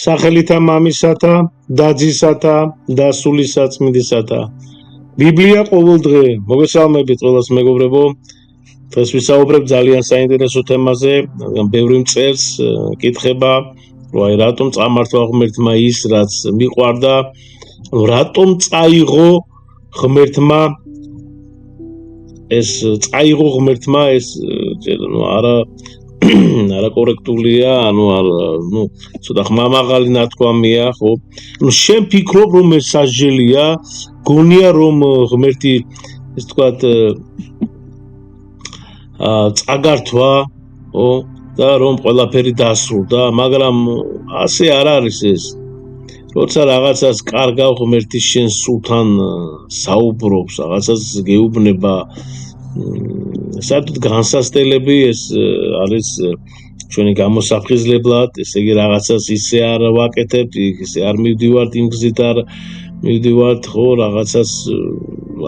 სახელითა მამისათა, დაძისათა და სულისაწმინდისათა. ბიბლია ყოველდღე. მოგესალმებით ყველას მეგობრებო. დღეს ვისაუბრებ ძალიან საინტერესო თემაზე, ბევრი მწერს კითხება, რომ აი რატომ წამართვა ღმერთმა ის, რაც მიყვარდა, რატომ წაიღო ღმერთმა ეს წაიღო ღმერთმა ეს არა კორექტულია, ცოტა ხმამაღალი ნათქვამია, ხო? შენ ფიქრობ, რომ ეს სასჯელია, გონია რომ ღმერთი ეს თქვათ წაგართვა, ხო? და რომ ყველაფერი დასრულდა, მაგრამ ასე არ არის ეს. როცა რაღაცას კარგავ ღმერთი შენ სულთან საუბრობს, რაღაცას გეუბნება, საერთოდ განსასწრებელი ეს არის ჩვენი გამოსაფხიზლებლად, ესე იგი რაღაცას ისე არ ვაკეთებთ, ისე არ მივდივართ იმ გზით არ მივდივართ, ხო, რაღაცას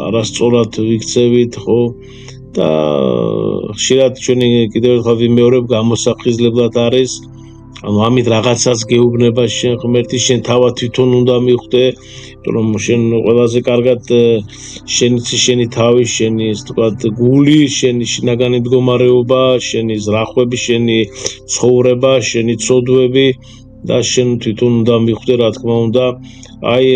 არასწორად ვიქცევით, ხო? და ხშირად ჩვენი კიდევ ერთხელ ვიმეორებ გამოსაფხიზლებლად არის, ანუ ამით რაღაცას გეუბნება შენ ღმერთი, შენ თავად თვითონ უნდა მიხვდე, რომ შენ ყველაზე კარგად შენი თავი, შენი ის თქვათ გული, შენი შინაგანი მდგომარეობა, შენი ზრახვები, შენი ცხოვრება, შენი ცოდვები და შენ თვითონ უნდა მიხვდე, რა თქმა უნდა, აი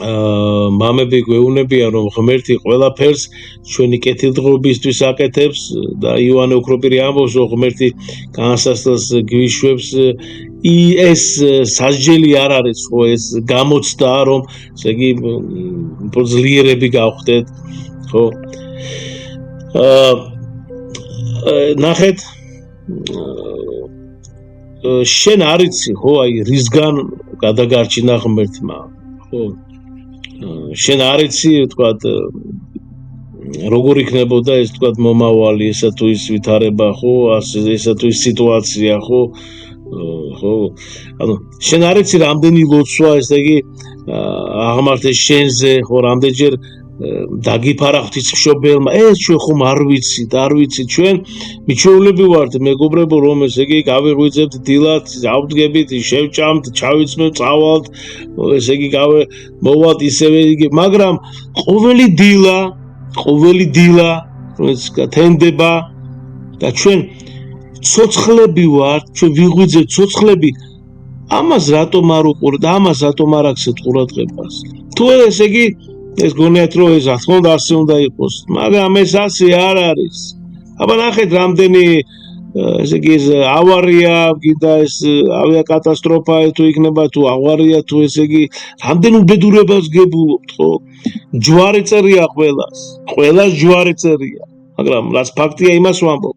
მამები გვეუბნებიან, რომ ღმერთი ყველაფერს ჩვენი კეთილდღეობისთვის აკეთებს და იოანე ოქროპირი ამბობს, რომ ღმერთი განსასწრებს გვიშვებს, ეს სასჯელი არ არის, ხო, ეს გამოცდა, რომ ესე იგი ძლიერები გავხდეთ, ხო? ნახეთ, შენ არ იცი, ხო, აი რისგან გადაგარჩინა ღმერთმა, ხო? შენ არ იცი, თქვათ, როგორ იქნებოდა ეს, თქვათ, მომავალი, ესა თუ ის ვითარება, ხო, ესა თუ ის სიტუაცია, ხო? ხო, ანუ შენ არ იცი რამდენი ლოცვა, ესე იგი, აღმართეს შენზე, ხო, რამდენჯერ დაგიფარა ღვთისმშობელმა, ეს ჩვენ ხომ არ ვიცით, ჩვენ მიჩვეულები ვართ, მეგობრებო, რომ ესე იგი გავიღვიძებთ დილად, ავდგებით, შევჭამთ, ჩავიცნობთ, წავალთ, ესე იგი მოვალთ ისევე იგი, მაგრამ ყოველი დილა, რომელიც გათენდება და ჩვენ ცოცხლები ვართ, ჩვენ ვიღვიძებთ ცოცხლები, ამას რატომ არ უყურებთ, ამას რატომ არ აქცევთ ყურადღებას? თუ ესე იგი ეს გონიათ, რომ ეს რა თქმა უნდა ასე უნდა იყოს, მაგრამ ეს ასე არ არის. აბა ნახეთ, რამდენი ესე იგი ეს ავარია, კიდე ეს ავიაკატასტროფა თუ იქნება, თუ ავარია, თუ ესე იგი რამდენ უბედურებას გებულობთ, ხო? ჯვარი წერია ყველას ჯვარი წერია, მაგრამ რაც ფაქტია, იმას ვამბობ.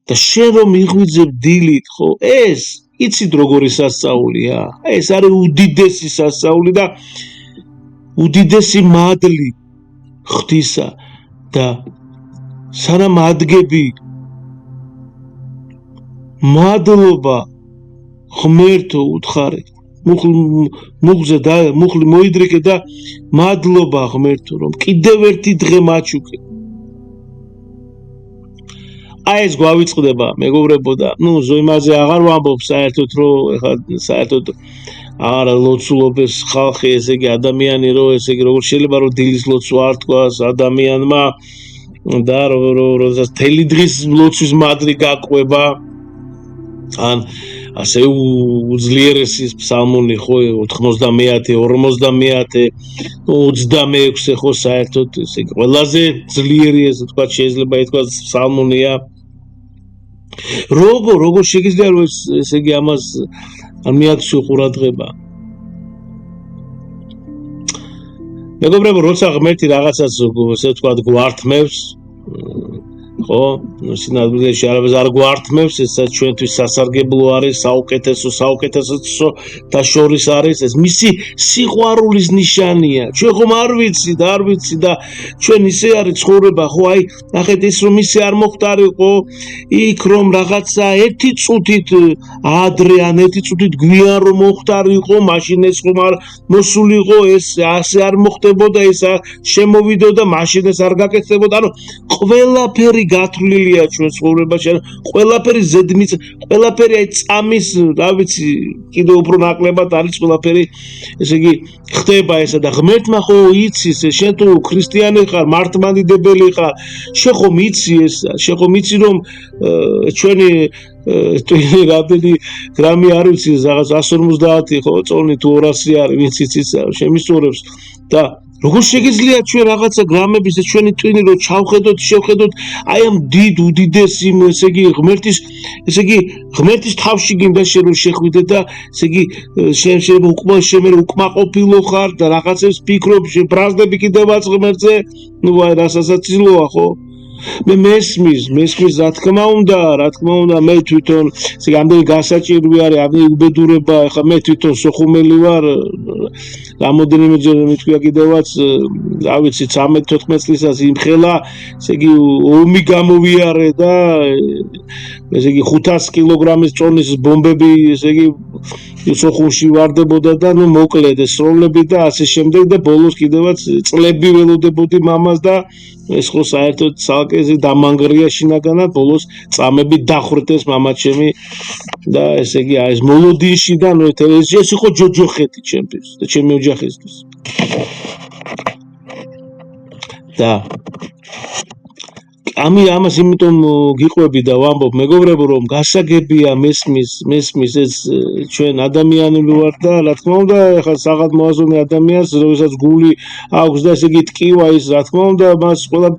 და შენ რომ მიღვიძებ დილით, ხო, ეს იცით როგორი სასწაულია? ეს არის უდიდესი სასწაული და უდიდესი მადლი ღვთისა და სანამ ადგები მადლობა ღმერთო უთხარი, მუხლი მოიდრიკე და მადლობა ღმერთო, რომ კიდევ ერთი დღე მაჩუქე. აი ეს გვავიწყდება, მეგობრებო, და იმაზე აღარ ვამბობ საერთოდ, რომ ეხლა საერთოდ არა ლოცულობს ხალხი, ესე იგი ადამიანი, რომ ესე იგი როგორ შეიძლება რომ დილის ლოცვა არ თქვას ადამიანმა და როდესაც მთელი დღის ლოცვის მადლი გაყვება, ან ასე უძლიერესი ფსალმუნი, ხო, 90, 50, 26, ხო, საერთოდ ესე იგი ყველაზე ძლიერი, ესე თქვა, შეიძლება ითქვას ფსალმუნია. როგორ შეგიძლია რომ ესე იგი ამას არ მიაქციო ყურადღება? მეგობრებო, როცა ღმერთი რაღაცას ესე თქვა გვართმევს, ხო, სინამდვილეში არაფერს არ გვართმევს, ესაც ჩვენთვის სასარგებლო არის, საუკეთესო და შორის არის, ეს მისი სიყვარულის ნიშანია. ჩვენ ხომ არ ვიცით და ჩვენ ისე არის ცხოვრება, ხო, აი ნახეთ, ის რომ ისე არ მოხდარიყო, იქ რომ რაღაცა ერთი წუთით ადრე ან ერთი წუთით გვიან რომ მოხდარიყო, მაშინ ეს ხომ არ მოსულიყო, ეს ასე არ მოხდებოდა, ეს შემოვიდოდა, მაშინ ეს არ გაკეთდებოდა, ანუ ყველაფერი გათვლილია ჩვენ ცხოვრებაში, ყველაფერი ზედმიწ, ყველაფერი აი წამის, რა ვიცი, კიდევ უფრო ნაკლებად არის ყველაფერი, ესე იგი ხდება ესა და ღმერთმა ხო იცის, შენ თუ ქრისტიანი ხარ, მართლმადიდებელი ხარ, შენ ხომ იცი ესა, შენ ხომ იცი რომ ჩვენი ტვინი რამდენი გრამი არ ვიცი, რაღაც 150 ხო, წონი თუ 200 არის, ვინც იცის, შემისწორებს და როგორ შეგიძლია ჩვენ რაღაცა გრამების და ჩვენი ტვინი რომ ჩავხედოთ, შევხედოთ აი ამ დიდ უდიდეს იმ ესე იგი ღმერთის თავში გინდა შენ რომ შეხვიდე და ესე იგი შენ უკმაყოფილო ხარ და რაღაცებს ფიქრობ, ბრაზდები კიდევაც ღმერთზე, ნუ აი რასაც ძლოა ხო? მე მესმის რა თქმა უნდა მე თვითონ ესე ამდენი გასაჭირვი არის, ამდენი უბედურება, ეხლა მე თვითონ სოხუმელი ვარ, რამოდენიმეჯერ მithქვია კიდევაც, რა ვიცი 13-14 წლისას იმხელა, ესე იგი ომი გამოვიარე და ესე იგი 500 კილოგრამის წონის ბომბები, ესე იგი სოხუმში ვარდებოდა და ნუ მოკლედ სროლები და ასე შემდეგ და ბოლოს კიდევაც წლები ველოდებოდი მამას და ეს ხო საერთოდ ცალკეზე დამანგრია შინაგანად, ბოლოს წამები დახვრიტეს მამაჩემი და ესე იგი აი ეს მოლოდინში და ნუ ეს იყო ჯოჯოხეთი ჩემთვის და ჩემი ოჯახისთვის. და ამას იმიტომ გიყვები და ვამბობ მეგობრებო რომ გასაგებია მესმის ეს ჩვენ ადამიანები ვარ და რა თქმა უნდა ახლა საღად მოაზროვნე ადამიანს როდესაც გული აქვს და ესე იგი ტკივა ის რა თქმა უნდა მას ყველა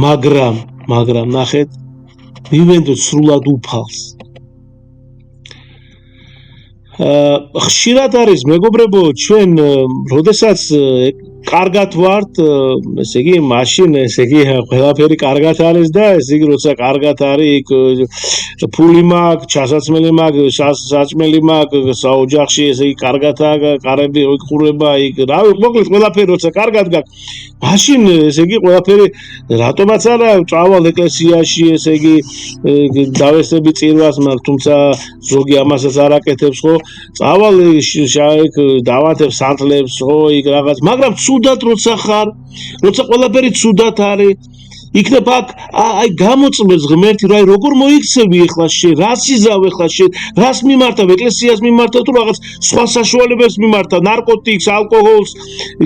მაგრამ ნახეთ მივენდოთ სრულად უფალს ხშირად არის მეგობრებო ჩვენ როდესაც კარგად ვართ, ესე იგი, მაშინ, ესე იგი, ყველაფერი კარგად არის და ესე იგი, როცა კარგად არის, ფული მაქვს, ჩასაცმელი მაქვს, საჭმელი მაქვს, საოჯახში, ესე იგი, კარგადაა, კარები იყურება, რავი, მოკლედ ყველაფერი როცა კარგად გაქვს, მაშინ, ესე იგი, ყველაფერი რატომაც არა, წავალ ეკლესიაში, ესე იგი, დავესწრები წირვას, თუმცა ზოგი ამასაც არ აკეთებს, ხო? წავალ დავანთებ სანთლებს, ხო, იქ რაღაც, მაგრამ ცუდად როცა ხარ, როცა ყველაფერი ცუდად არის, იქნებ აქ აი გამოწმეს ღმერთი, რომ აი როგორ მოიქცევი ეხლა შენ, რას იზავ ეხლა შენ, რას მიმართავ, ეკლესიას მიმართავ თუ რაღაც სხვა საშუალებებს მიმართავ, ნარკოტიკს, ალკოჰოლს,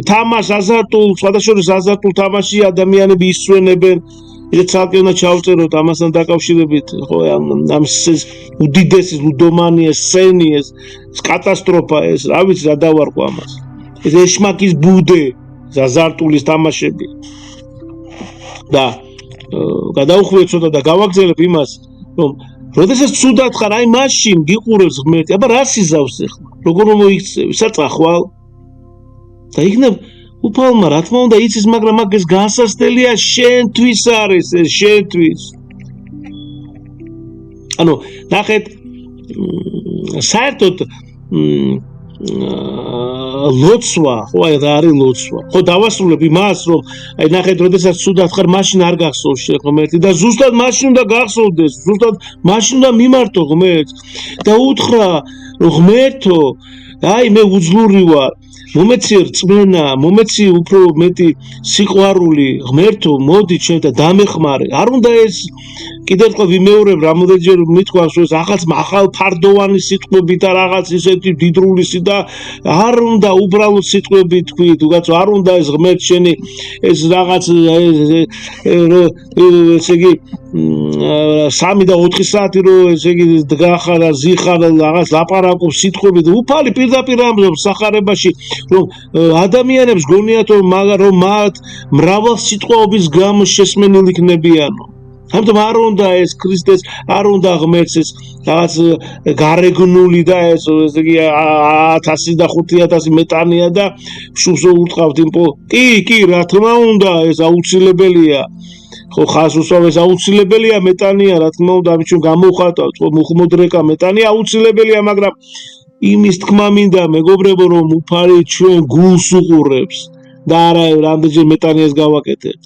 თამაშს, აზარტულ, სხვადასხვა აზარტულ თამაში ადამიანები ისვენებენ. ეს ცალკე უნდა ჩავწეროთ ამასთან დაკავშირებით, ხო, ამ უდიდესი ლუდომანია, სენი ეს კატასტროფა ეს, რა ვიცი რა დავარყო ამას. ეს ეშმაკის ბუდე, აზარტულის თამაშები. და გადავხვიეთ ცოტა და გავაგზავნებ იმას, რომ როდესაც ცუდად ხარ, აი მაშინ გიყურებს ღმერთი, აბა რას იზავს ახლა? როგორ მოიქცევი, საწახვალ? და იქნებ უფალმა რა თქმა უნდა იცის, მაგრამ მაგ ეს განსასწრელია შენთვის არის, ეს შენთვის. ანუ ნახეთ, საერთოდ ლოცვა, ხო აი რა არის ლოცვა? ხო დავასრულებ იმას, რომ აი ნახეთ, როდესაც ცუდად ხარ, მაშინ არ გახსოვს ღმერთი და ზუსტად მაშინ უნდა გახსოვდეს, ზუსტად მაშინ უნდა მიმართო ღმერთს და უთხრა, რომ ღმერთო, აი მე უძლური ვარ, მომეცი რწმენა, მომეცი უფრო მეტი სიყვარული, ღმერთო, მოდი ჩემთან დამეხმარე. არ უნდა ეს კიდევ ერთხელ ვიმეორებ, რამოდენჯერ მithქვას, რომ ეს ახალ ფარდოვანი სიტყვები და რაღაც ისეთი დიდრულისი და არ უნდა უბრალოდ სიტყვები თქვით, უგაცო არ უნდა ეს ღმერთ შენი ეს რაღაც ესე იგი 3 და 4 საათი რომ ესე იგი დგახარ და ზიხარ რაღაც ლაპარაკობს სიტყვები და უფალი პირდაპირ ამბობს სახარებაში რომ ადამიანებს გონიათ რომ მათ მრავალ სიტყვაობის გამო შესმენილი იქნებიანო. ამიტომ არ უნდა ეს ქრისტეს, არ უნდა ღმერთს ეს რაღაც გარეგნული და ეს ესე იგი 1000 და 5000 მეტანია და შუბს ურტყავთ იმპო. კი, რა თქმა უნდა, ეს აუცილებელია. ხო ხას უსვავ ეს აუცილებელია მეტანია, რა თქმა უნდა, ამით ჩვენ გამოვხატავთ, ხო მუხმოდრეკა მეტანია აუცილებელია, მაგრამ იმის თქმა მინდა მეგობრებო, რომ უფალი ჩვენ გულს უყურებს. და არა რამდენჯერ მეტანიას გავაკეთებთ.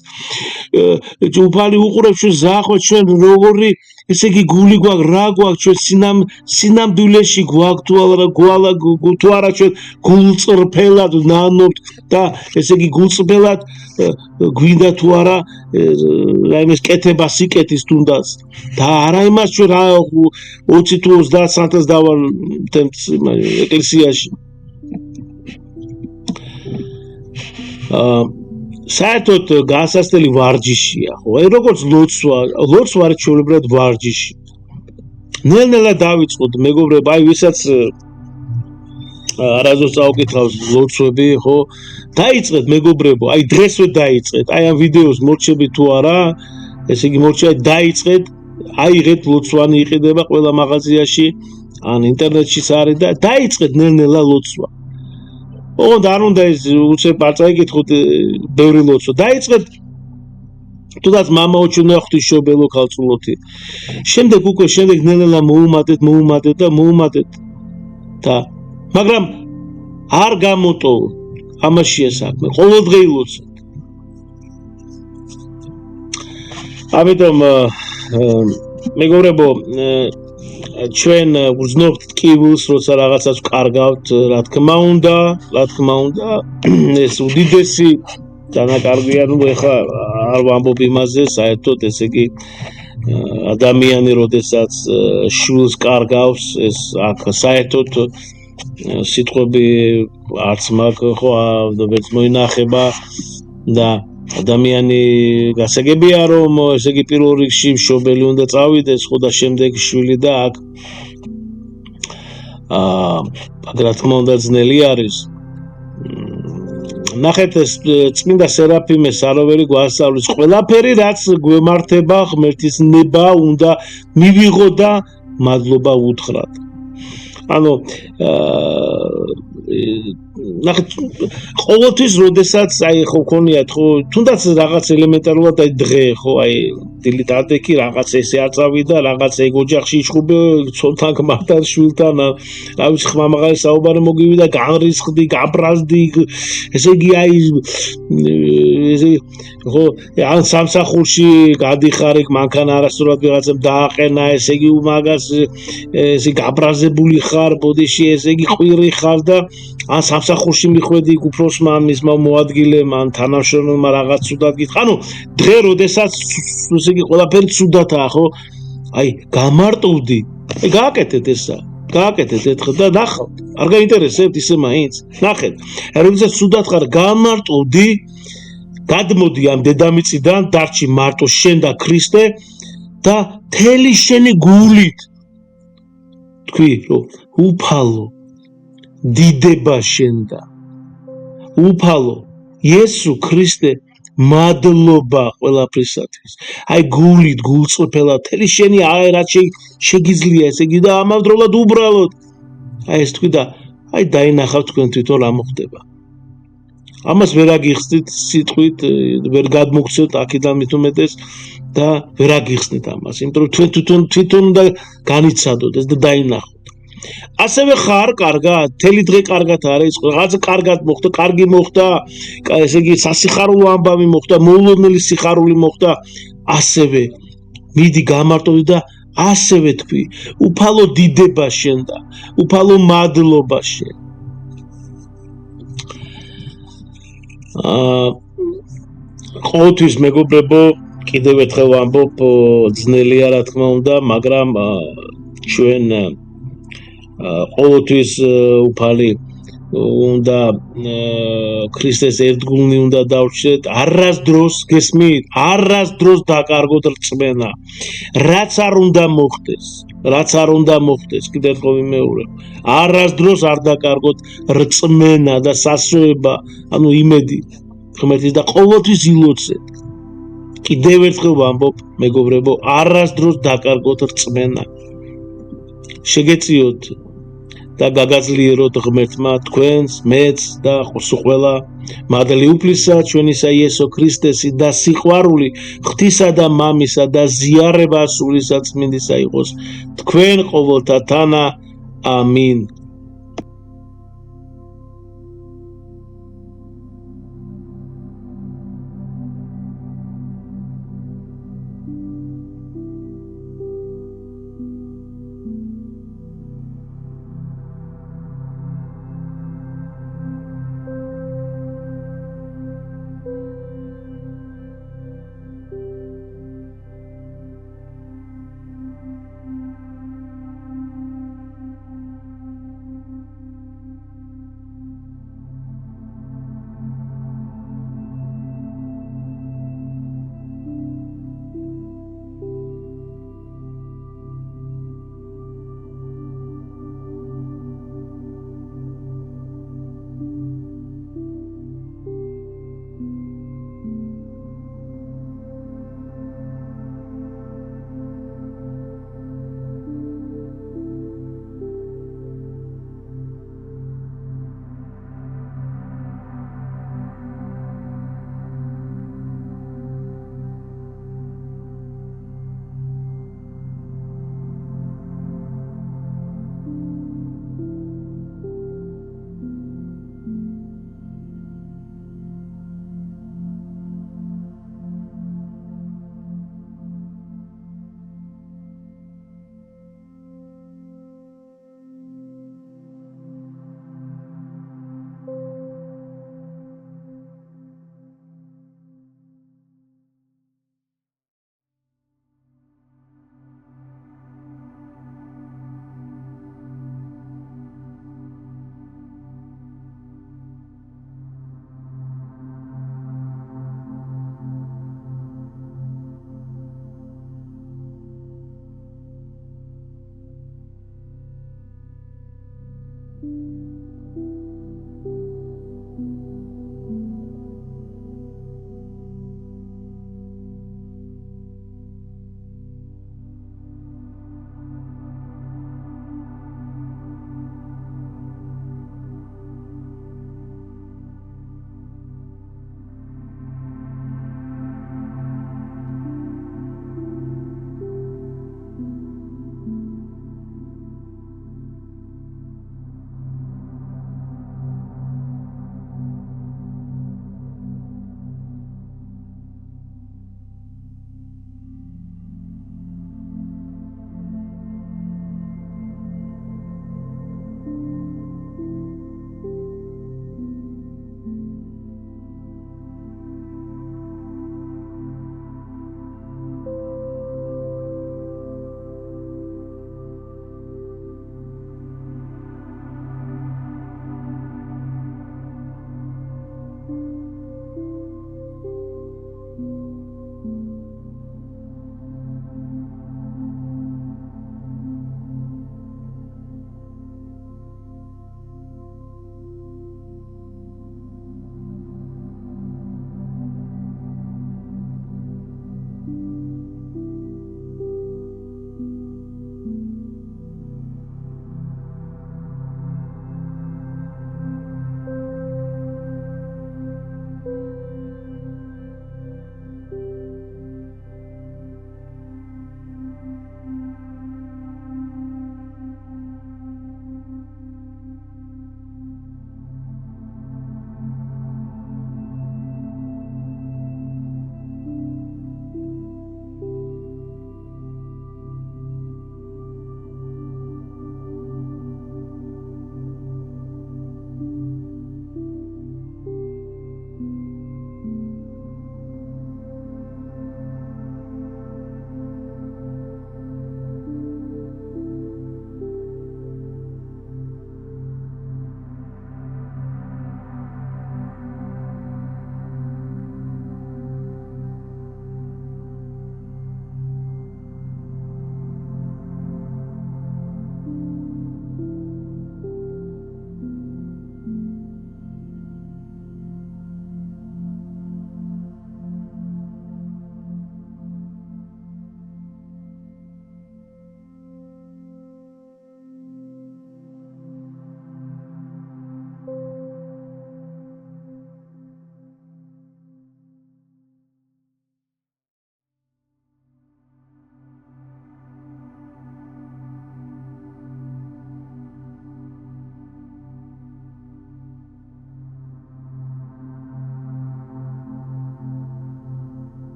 უფალი უყურებს ჩვენ ზახვეთ ჩვენ როგორი ესე იგი გული გვაქვს, რა გვაქვს ჩვენ სინამდვილეში გვაქვს თუ არა ჩვენ გულწრფელად ნანობთ და ესე იგი გულწრფელად გვინდა თუ არა რაიმეს კეთება სიკეთის თუნდაც და არა იმას ჩვენ რა 20 თუ 30 სანტს დავალ ეკლესიაში საერთოდ განსასწრელი ვარჯიშია ხო აი როგორც ლოცვა არის ჩვეულებრივად ვარჯიში ნელ-ნელა დავიწყოთ მეგობრებო აი ვისაც არაზოს წაუკითხავს ლოცვები ხო დაიწყეთ მეგობრებო აი დღესვე დაიწყეთ აი ამ ვიდეოს მორჩები თუ არა ესე იგი მორჩა დაიწყეთ აიღეთ ლოცვანი იყიდება ყველა მაღაზიაში ან ინტერნეტშიც არის და დაიწყეთ ნელ-ნელა ლოცვა ოღონდ არ უნდა ეს უცებ არ წაიკითხოთ ბევრი ლოცვა დაიწყეთ თუნდაც მამაოჩუნე ღვთისმშობელო ქალწულოთი შემდეგ ნელ-ნელა მოუმატეთ და მაგრამ არ გამოტოვოთ ამაშია საქმე ყოველდღე ლოცვით ამიტომ მეგობრებო ჩვენ ვგრძნობთ ტკივილს როცა რაღაცას ვკარგავთ რა თქმა უნდა ეს უდიდესი დანაკარგვია ნუ ეხლა არ ვამბობ იმაზე საერთოდ ესე იგი ადამიანი როდესაც შულს კარგავს ეს აქ საერთოდ სიტყვები არც მაქვს ხო ვერც მოინახება და ადამიანი გასაგებია რომ ესე იგი პირველ რიგში მშობელი უნდა წავიდეს ხო და შემდეგ შვილი და აქ რა თქმა უნდა ძნელი არის ნახეთ ეს წმინდა სერაფიმე საროველი გვასწავლის ყველაფერი რაც გვემართება ღმერთის ნება უნდა მივიღო და მადლობა უთხრათ ანუ ნახეთ ყოველთვის როდესაც აი ხო ქონიათ ხო თუნდაც რაღაც ელემენტარულად აი დღე ხო აი დილით რაღაც ესე არ წავიდა რაღაც ეგ ოჯახში იჭუბე ცოტა გმართან შვილთან რა ვიცი ხმამაღალი საუბარი მოგივიდა განრისხდი გაბრაზდი ესე იგი აი ესე ხო ან სამსახურში გადიხარ იქ მანქანა არასდროულად ვიღაცამ დააყენა ესე იგი მაგას ესე გაბრაზებული ხარ ბოდიში ესე იგი ყვირი ხარ და ან სამსახურში მიხვედი უფროსმა მისმა მოადგილემ ან თანამშრომელმა რაღაც ცუდად გითხრა ანუ დღე როდესაც ესე იგი ყველაფერი ცუდათაა ხო აი გამარტოვდი აი გააკეთეთ ესა გააკეთეთ ერთხელ და ნახავთ არ გაინტერესებთ ისე მაინც ნახეთ აი როდესაც ცუდად ხარ გამარტოვდი გადმოდი ამ დედამიწიდან დარჩი მარტო შენ და ქრისტე და თელი შენი გულით თქვი რომ უფალო დიდება შენდა უფალო იესო ქრისტე მადლობა ყველაფრისათვის აი გულით გულწრფელად თელი შენი აი რაც შეგიძლია ესე იგი და ამავდროულად უბრალოდ აი ეს თქვი და აი დაინახავ თქვენ თვითონ რა მოხდება ამას ვერ აგიხსნით სიტყვით ვერ გადმოგცეთ აქედან მით უმეტეს და ვერ აგიხსნით ამას იმიტომ რომ თვითონ უნდა განიცადოთ ეს და დაინახოთ ასევე ხარ კარგად თელი დღე კარგად არის რაღაც კარგად მოხდა კარგი მოხდა ესე იგი სასიხარულო ამბავი მოხდა მოულოდნელი სიხარული მოხდა ასევე მიდი გამარტოვდი და ასევე თქვი უფალო დიდება შენ და უფალო მადლობა შენ ყოველთვის მეგობრებო კიდევ ერთხელ ვამბობ ძნელია რა თქმა უნდა მაგრამ ჩვენ ყოველთვის უფალი უნდა ქრისტეს ერთგულნი უნდა დავრჩეთ არასდროს გესმით არასდროს დაკარგოთ რწმენა რაც არ უნდა მოხდეს კიდევ ერთხელ ვიმეორებ არასდროს არ დაკარგოთ რწმენა და სასწრება ანუ იმედი ღმერთის და ყოველთვის ილოცეთ კიდევ ერთხელ ვამბობ მეგობრებო არასდროს დაკარგოთ რწმენა შეგეწიოთ და გაგაძლიეროთ ღმერთმა თქვენს მეც და ყველა მადლი უფლისა ჩვენისა იესო ქრისტესი და სიყვარული ღვთისა და მამისა და ზიარება სული საწმინდისა იყოს თქვენ ყოველთა თანა ამინ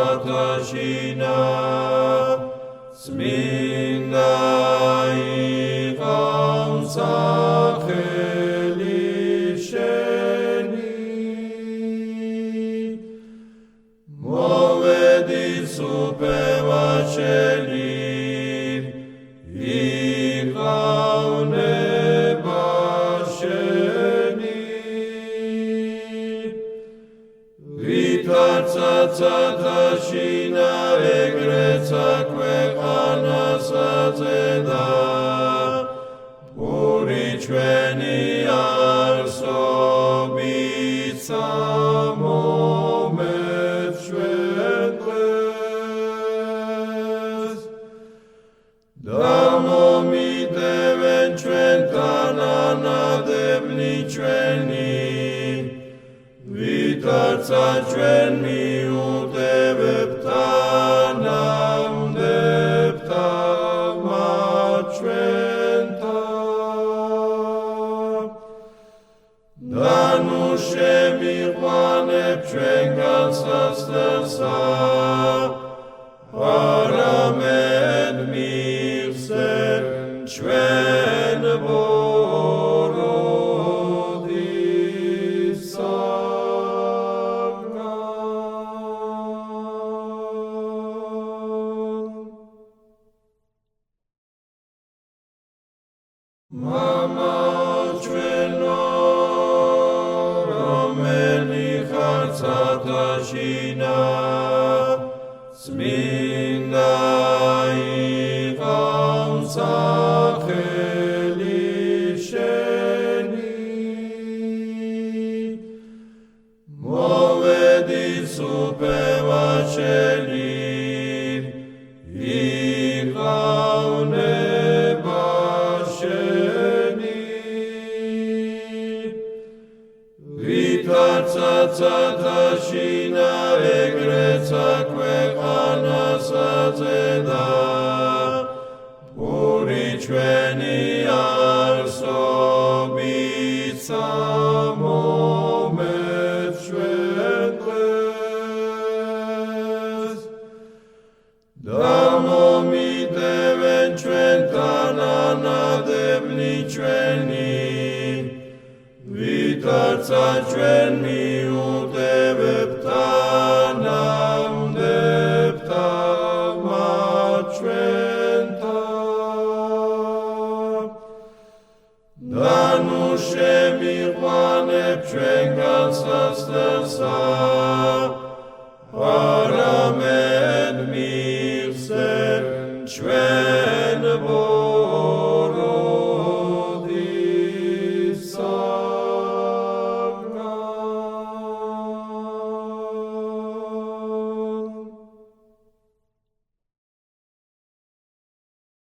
ცათაშინა წმინდა იყავ სახელი შენი მოვედი სუფევა შენი იყავ ნება შენი ვითარცა ცათაშინა ეგრეცა ქვეყანას აწედა პური ჩვენი არსობით მომეთ ჩვენ დღეს და მომიტევენ ჩვენთან ანადებლი ჩვენი ვითარცა ჩვენ მიუტევებთ ანამდებთა მათ ჩვენთან და ნუ შემიყვანებ ჩვენგან სასწრაფსა არამედ მიხსენ ჩვენ Mama ჩვენო რომელი ხარ ცათაშინა წმინდა იყავ სახელი შენი მოვედი სუფევა შენი